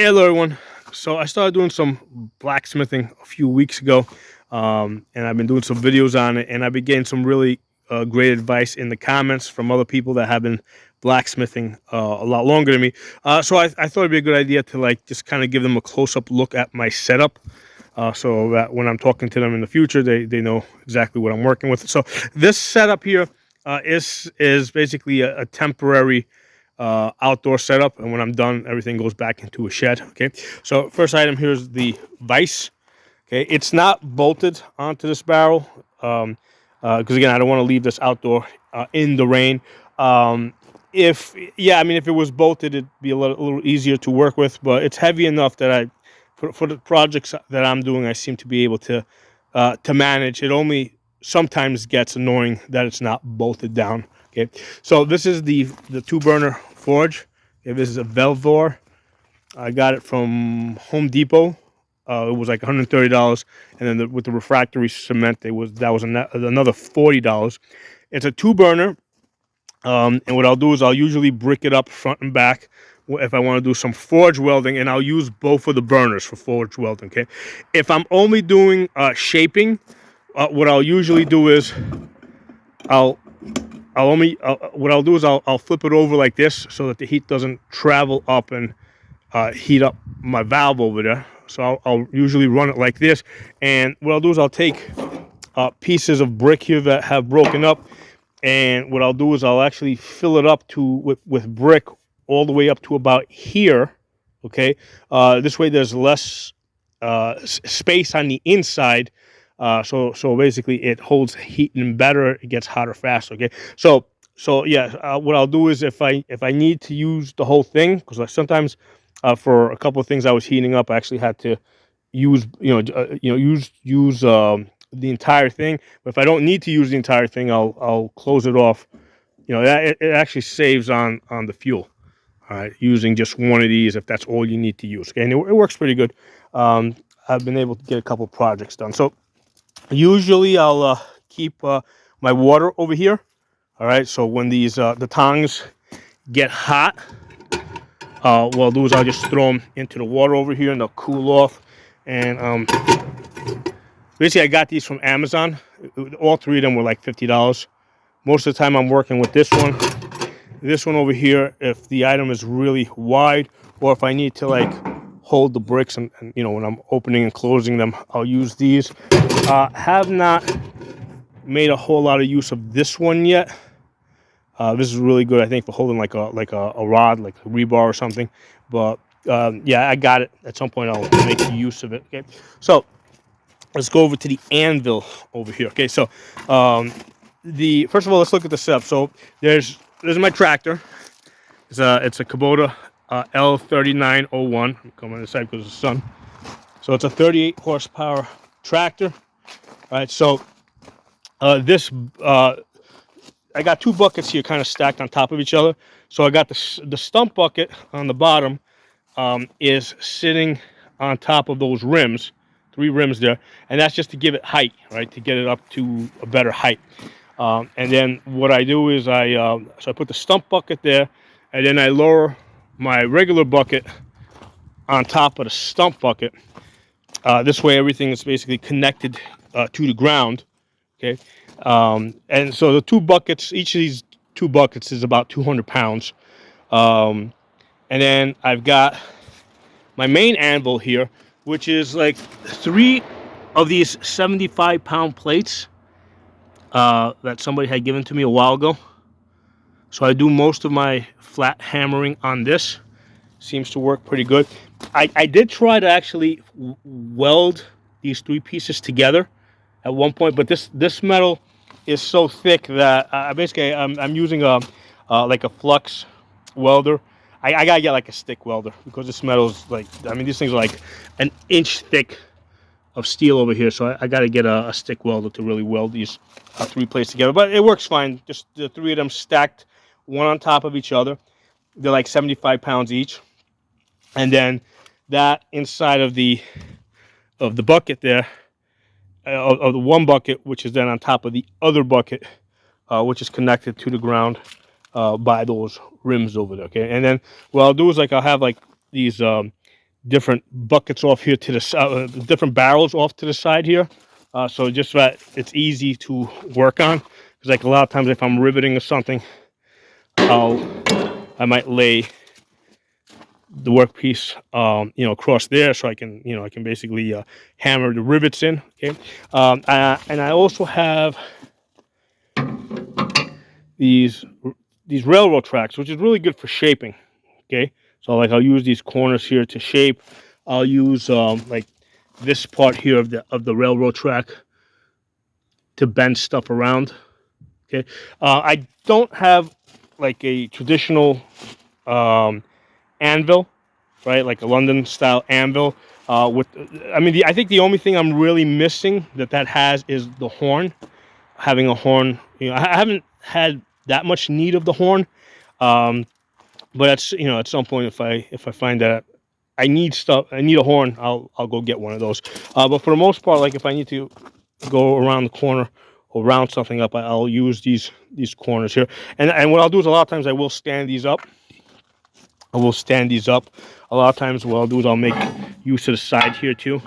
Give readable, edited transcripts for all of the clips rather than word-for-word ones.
Hello, everyone. So I started doing some blacksmithing a few weeks ago, and I've been doing some videos on it, and I've been getting some really great advice in the comments from other people that have been blacksmithing a lot longer than me. So I thought it'd be a good idea to like just kind of give them a close-up look at my setup, so that when I'm talking to them in the future, they know exactly what I'm working with. So this setup here is basically a temporary outdoor setup, and when I'm done, everything goes back into a shed. Okay, so first item here is the vise. Okay, it's not bolted onto this barrel because again, I don't want to leave this outdoor in the rain. If yeah, I mean, if it was bolted, it'd be a little easier to work with, but it's heavy enough that for the projects that I'm doing, I seem to be able to manage. It only sometimes gets annoying that it's not bolted down. Okay, so this is the two burner forge. Okay, this is a Velvor. I got it from Home Depot. It was like $130, and then with the refractory cement, that was another $40. It's a two burner, and what I'll do is I'll usually brick it up front and back if I want to do some forge welding, and I'll use both of the burners for forge welding. Okay, if I'm only doing shaping, what I'll usually do is I'll what I'll do is I'll flip it over like this so that the heat doesn't travel up and heat up my valve over there. So I'll usually run it like this, and what I'll do is I'll take pieces of brick here that have broken up, and what I'll do is I'll actually fill it up with brick all the way up to about here. Okay, this way there's less space on the inside. So basically it holds heat in better. It gets hotter faster. Okay, so yeah, what I'll do is if I need to use the whole thing, because sometimes for a couple of things I was heating up, I actually had to use use the entire thing. But if I don't need to use the entire thing, I'll close it off. It actually saves on the fuel. All right, using just one of these if that's all you need to use. Okay, and it works pretty good. I've been able to get a couple of projects done. So usually I'll keep my water over here. All right, so when these the tongs get hot, what I'll do is I'll just throw them into the water over here, and they'll cool off. And basically, I got these from Amazon. All three of them were like $50. Most of the time, I'm working with this one. This one over here, if the item is really wide, or if I need to like hold the bricks, and when I'm opening and closing them, I'll use these. Have not made a whole lot of use of this one yet. This is really good, I think, for holding like a rod, like a rebar or something. But yeah, I got it. At some point, I'll make use of it. Okay, so let's go over to the anvil over here. Okay, so first of all, let's look at the setup. So there's my tractor. It's a Kubota L3901. I'm coming on this side because of the sun. So it's a 38 horsepower tractor. All right, so this I got two buckets here kind of stacked on top of each other. So I got the stump bucket on the bottom is sitting on top of those rims, 3 rims there, and that's just to give it height, right, to get it up to a better height. And then what I do is I put the stump bucket there, and then I lower my regular bucket on top of the stump bucket. This way everything is basically connected to the ground. Okay, and so the 2 buckets, each of these 2 buckets is about 200 pounds. And then I've got my main anvil here, which is like 3 of these 75-pound plates that somebody had given to me a while ago. So I do most of my flat hammering on this. Seems to work pretty good. I did try to actually weld these 3 pieces together at one point, but this metal is so thick that basically I'm using like a flux welder. I gotta get like a stick welder because this metal is like, I mean, these things are like an inch thick of steel over here, so I gotta get a stick welder to really weld these 3 plates together. But it works fine. Just the 3 of them stacked one on top of each other. They're like 75 pounds each, and then that inside of the bucket there. Of the one bucket, which is then on top of the other bucket, which is connected to the ground by those rims over there. Okay, and then what I'll do is like I'll have like these different buckets off here to the side, different barrels off to the side here. So just that it's easy to work on. Because like a lot of times if I'm riveting or something, I might lay the workpiece, across there, so I can, I can basically hammer the rivets in. Okay, and I also have these railroad tracks, which is really good for shaping. Okay, so like I'll use these corners here to shape. I'll use like this part here of the railroad track to bend stuff around. Okay, I don't have like a traditional anvil, right? Like a London style anvil. I think the only thing I'm really missing that has is the horn. Having a horn, I haven't had that much need of the horn, but that's, at some point if I find that I need a horn, I'll go get one of those. But for the most part, like if I need to go around the corner or round something up, I'll use these corners here. And what I'll do is a lot of times I will stand these up. A lot of times what I'll do is I'll make use of the side here too,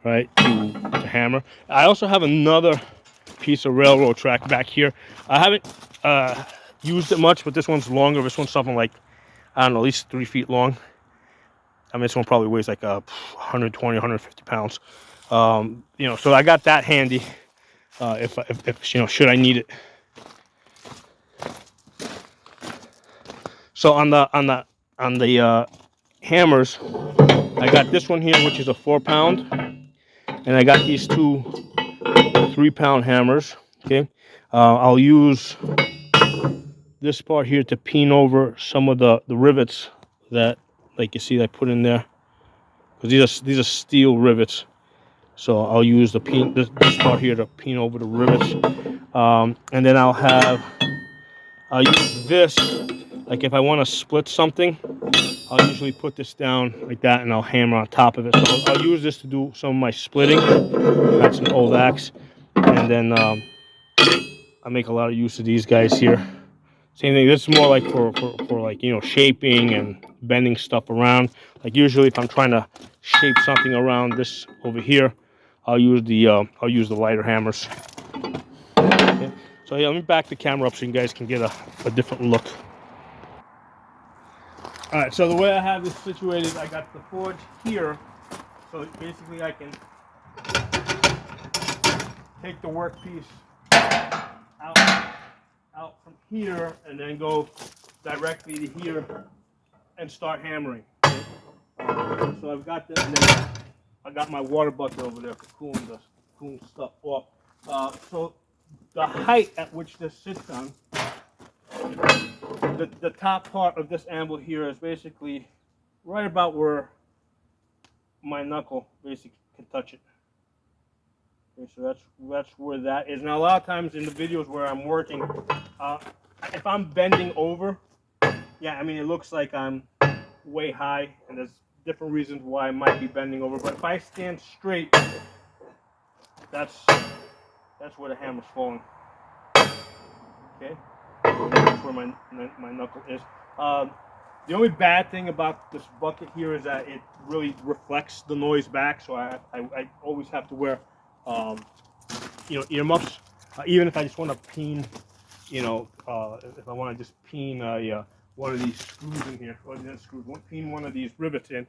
right, to hammer. I also have another piece of railroad track back here. I haven't used it much, but this one's longer. This one's something like, I don't know, at least 3 feet long. I mean, this one probably weighs like 120, 150 pounds. So I got that handy if should I need it. So on the hammers, I got this one here, which is a 4-pound, and I got these two 3-pound hammers. Okay, I'll use this part here to peen over some of the rivets that, like you see, I put in there, because these are steel rivets. So I'll use this part here to peen over the rivets, and then I'll use this. Like if I want to split something, I'll usually put this down like that, and I'll hammer on top of it. So I'll use this to do some of my splitting. That's an old axe, and then I make a lot of use of these guys here. Same thing. This is more like for like shaping and bending stuff around. Like usually if I'm trying to shape something around this over here, I'll use the lighter hammers. Okay. So yeah, let me back the camera up so you guys can get a different look. All right, so the way I have this situated, I got the forge here, so basically I can take the workpiece out from here and then go directly to here and start hammering. Okay? So I've got this, and then I got my water bucket over there for cooling stuff off. So the height at which this sits on, the top part of this anvil here is basically right about where my knuckle basically can touch it. Okay, so that's where that is. Now a lot of times in the videos where I'm working, if I'm bending over, yeah, I mean it looks like I'm way high, and there's different reasons why I might be bending over. But if I stand straight, that's where the hammer's falling. Okay. That's where my knuckle is. The only bad thing about this bucket here is that it really reflects the noise back, so I always have to wear earmuffs, even if I just want to peen, if I want to just peen one of these screws in here, or these screws, peen one of these rivets in,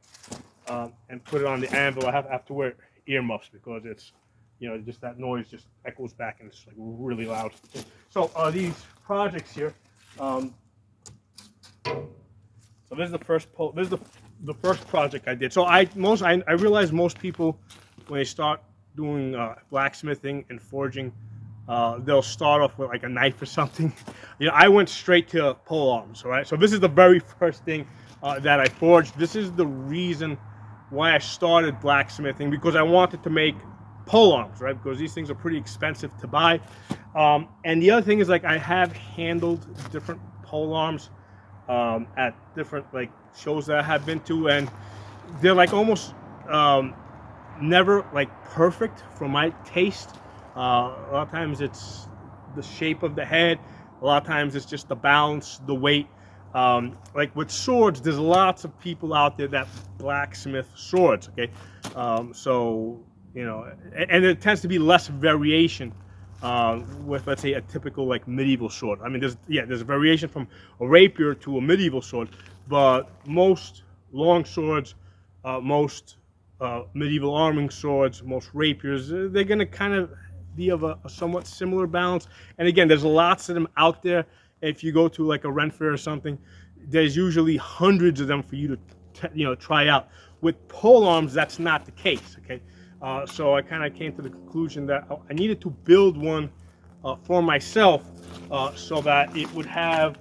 and put it on the anvil. I have to wear earmuffs because it's, just that noise just echoes back and it's like really loud. So these projects here, so this is the first the first project I did. So I realize most people, when they start doing blacksmithing and forging, they'll start off with like a knife or something. I went straight to pole arms. All right, so this is the very first thing that I forged. This is the reason why I started blacksmithing, because I wanted to make pole arms, right? Because these things are pretty expensive to buy. And the other thing is, like, I have handled different pole arms at different like shows that I have been to, and they're like almost never like perfect for my taste. A lot of times it's the shape of the head. A lot of times it's just the balance, the weight. Like with swords, there's lots of people out there that blacksmith swords. Okay, so you know, and there tends to be less variation with, let's say, a typical like medieval sword. I mean, there's a variation from a rapier to a medieval sword, but most long swords, most medieval arming swords, most rapiers, they're gonna kind of be of a somewhat similar balance. And again, there's lots of them out there. If you go to like a rent fair or something, there's usually hundreds of them for you to try out. With pole arms, that's not the case. Okay, so I kind of came to the conclusion that I needed to build one for myself so that it would have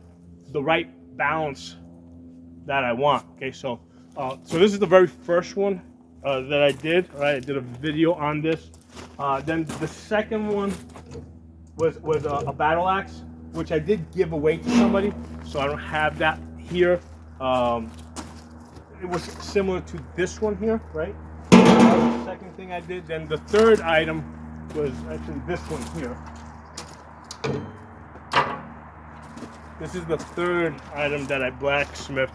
the right balance that I want. Okay, so this is the very first one that I did. Right, I did a video on this. Then the second one was a battle axe, which I did give away to somebody, so I don't have that here. It was similar to this one here, right? That was the second thing I did. Then the third item was actually this one here. This is the third item that I blacksmithed,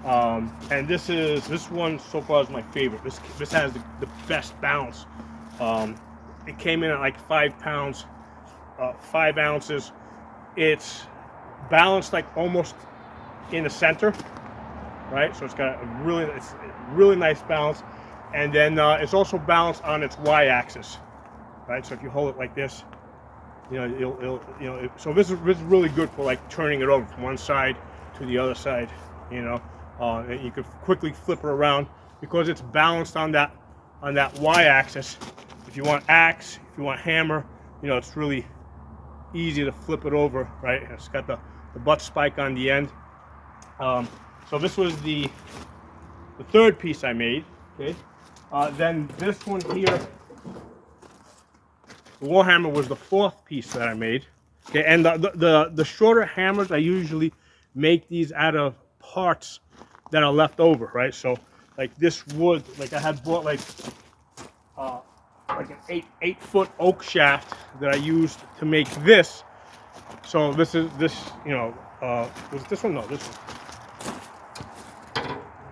and this one so far is my favorite. This has the best balance. It came in at like 5 pounds, 5 ounces. It's balanced like almost in the center, right? So it's got a really nice balance, and then it's also balanced on its y-axis, right? So if you hold it like this, so this is really good for like turning it over from one side to the other side, and you could quickly flip it around because it's balanced on that y-axis. If you want axe, if you want hammer, it's really easy to flip it over, right? It's got the butt spike on the end. So this was the third piece I made. Okay, then this one here, the warhammer, was the fourth piece that I made. Okay, and the shorter hammers, I usually make these out of parts that are left over, right? So like this wood, like I had bought like an 8-foot oak shaft that I used to make this. So was this one? No, this one.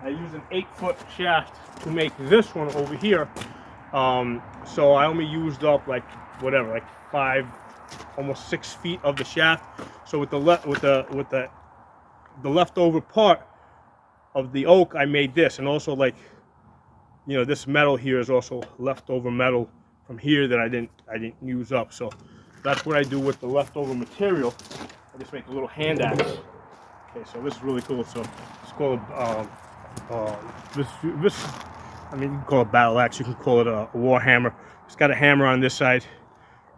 I used an 8-foot shaft to make this one over here. So I only used up like 5, almost 6 feet of the shaft. So with the leftover part of the oak, I made this, and also this metal here is also leftover metal from here that I didn't use up. So that's what I do with the leftover material. I just make a little hand axe. Okay, so this is really cool. So it's called this. I mean, you can call it a battle axe. You can call it a war hammer. It's got a hammer on this side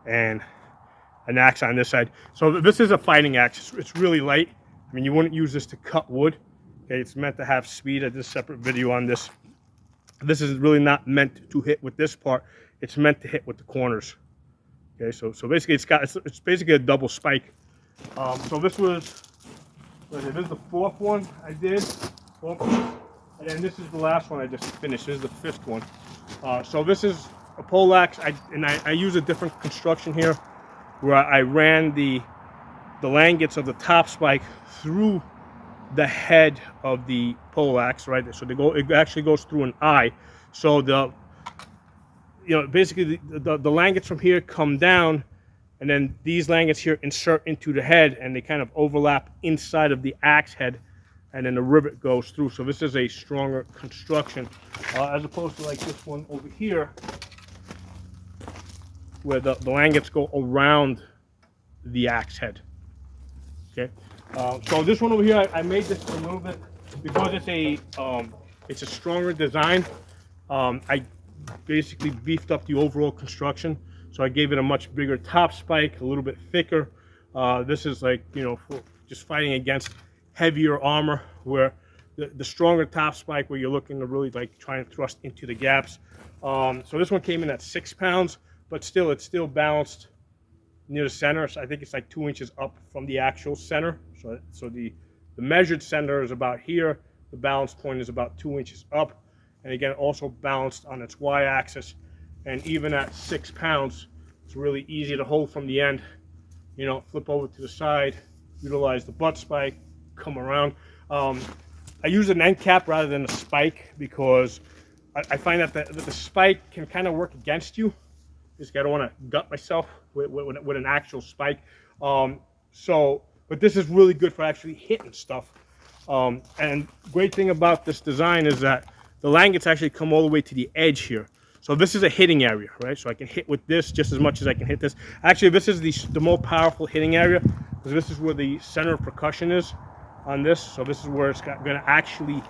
and an axe on this side. So this is a fighting axe. It's really light. I mean, you wouldn't use this to cut wood. Okay, it's meant to have speed. I did a separate video on this. This is really not meant to hit with this part. It's meant to hit with the corners. Okay, so basically it's basically a double spike. So this is the fourth one I did, and then this is the last one I just finished. This is the fifth one. So this is a pole axe. I use a different construction here, where I ran the langets of the top spike through the head of the pole axe, right? So it actually goes through an eye. So basically the langets from here come down, and then these langets here insert into the head, and they kind of overlap inside of the axe head, and then the rivet goes through. So this is a stronger construction as opposed to like this one over here, where the langets go around the axe head. Okay, so this one over here, I made this a little bit because it's a stronger design. I basically beefed up the overall construction, so I gave it a much bigger top spike, a little bit thicker. This is like for just fighting against heavier armor, where the stronger top spike, where you're looking to really like try and thrust into the gaps. So this one came in at 6 pounds, but still it's still balanced near the center. So I think it's like 2 inches up from the actual center. So the measured center is about here. The balance point is about 2 inches up, and again also balanced on its y-axis. And even at 6 pounds, it's really easy to hold from the end. Flip over to the side, utilize the butt spike, come around. I use an end cap rather than a spike because I find that the spike can kind of work against you. Just I don't want to gut myself with an actual spike. But this is really good for actually hitting stuff. And great thing about this design is that the langets actually come all the way to the edge here. So this is a hitting area, right? So I can hit with this just as much as I can hit this. Actually, this is the more powerful hitting area because this is where the center of percussion is on this. So this is where it's going to actually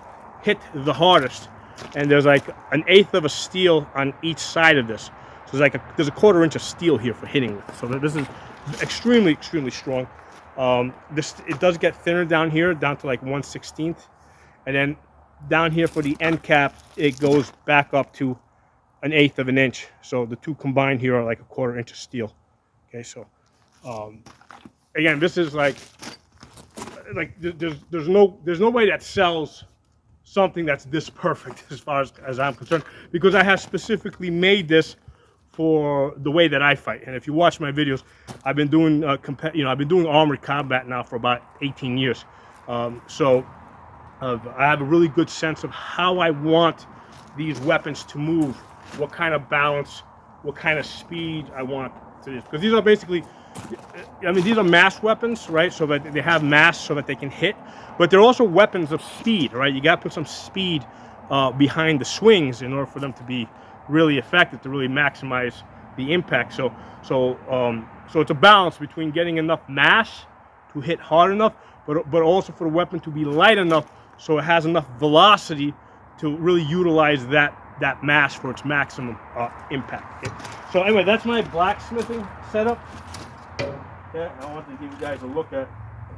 hit the hardest. And there's like 1/8 of a steel on each side of this. So there's a 1/4 inch of steel here for hitting with. So this is extremely strong. It does get thinner down here, down to like 1/16, and then down here for the end cap, it goes back up to 1/8 of an inch. So the two combined here are like a 1/4 inch of steel. Okay, so again, this is like there's nobody that sells something that's this perfect as far as I'm concerned, because I have specifically made this for the way that I fight. And if you watch my videos, I've been doing I've been doing armored combat now for about 18 years. So I have a really good sense of how I want these weapons to move, what kind of balance, what kind of speed I want to this. Because these are basically, I mean, these are mass weapons, right? So that they have mass so that they can hit, but they're also weapons of speed, right? You got to put some speed behind the swings in order for them to be really effective, to really maximize the impact. So it's a balance between getting enough mass to hit hard enough, but also for the weapon to be light enough so it has enough velocity to really utilize that mass for its maximum impact. Okay? So anyway, that's my blacksmithing setup. Okay, I want to give you guys a look at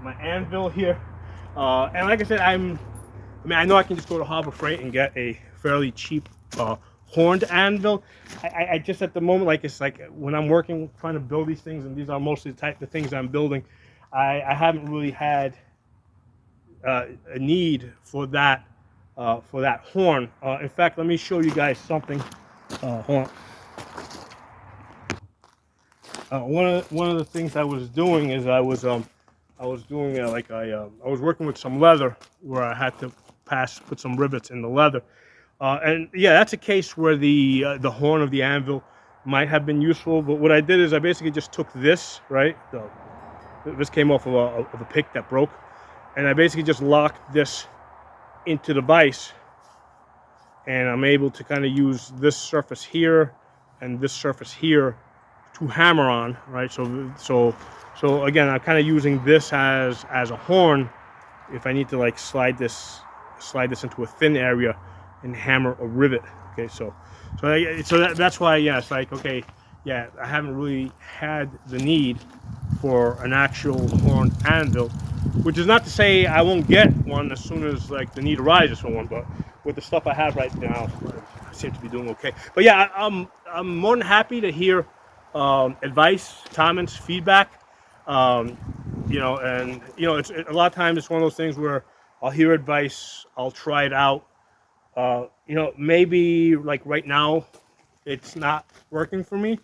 my anvil here. And like I said, I know I can just go to Harbor Freight and get a fairly cheap horned anvil. I just at the moment, like it's like when I'm working trying to build these things, and these are mostly the type of things I'm building, I haven't really had a need for that horn. In fact, let me show you guys something. Hold on. One of the things I was doing is I was doing I was working with some leather where I had to put some rivets in the leather. And yeah, that's a case where the horn of the anvil might have been useful. But what I did is I basically just took this, right? This came off of a pick that broke, and I basically just locked this into the vise, and I'm able to kind of use this surface here and this surface here to hammer on, right? So again, I'm kind of using this as a horn if I need to like slide this into a thin area and hammer a rivet. Okay, so that's why, yeah, it's like, okay, yeah, I haven't really had the need for an actual horned anvil, which is not to say I won't get one as soon as like the need arises for one, but with the stuff I have right now, I seem to be doing okay. But yeah, I'm more than happy to hear advice, comments, feedback. And it's a lot of times it's one of those things where I'll hear advice, I'll try it out. Maybe like right now it's not working for me,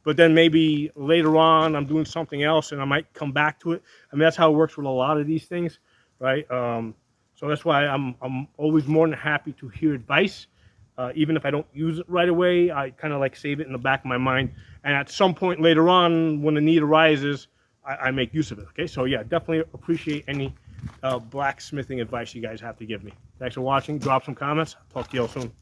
but then maybe later on I'm doing something else and I might come back to it. I mean, that's how it works with a lot of these things, right? So that's why I'm always more than happy to hear advice. Even if I don't use it right away, I kind of like save it in the back of my mind. And at some point later on, when the need arises, I make use of it, okay? So yeah, definitely appreciate any blacksmithing advice you guys have to give me. Thanks for watching. Drop some comments. Talk to you all soon.